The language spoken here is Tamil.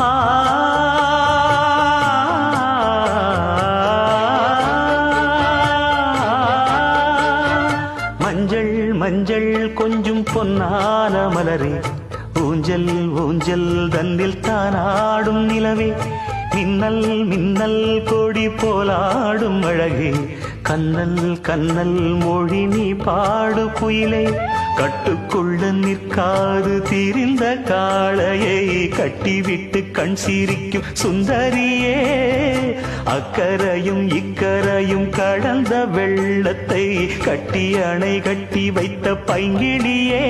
ஆ மஞ்சள் மஞ்சள் கொஞ்சம் பொன்னான மலரே, ஊஞ்சல் ஊஞ்சல் தன்னில் தானாடும் நிலவே, மின்னல் மின்னல் கொடி போலாடும் அழகே, கண்ணல் கண்ணல் மொழி நீ பாடு குயிலே, கட்டுக்குள்ள நிற்காது தீரிந்த காளையை கட்டிவிட்டு கண் சிரிக்கும் சுந்தரியே, அக்கரையும் இக்கரையும் கடந்த வெள்ளத்தை கட்டி அணை கட்டி வைத்த பைங்கிளியே.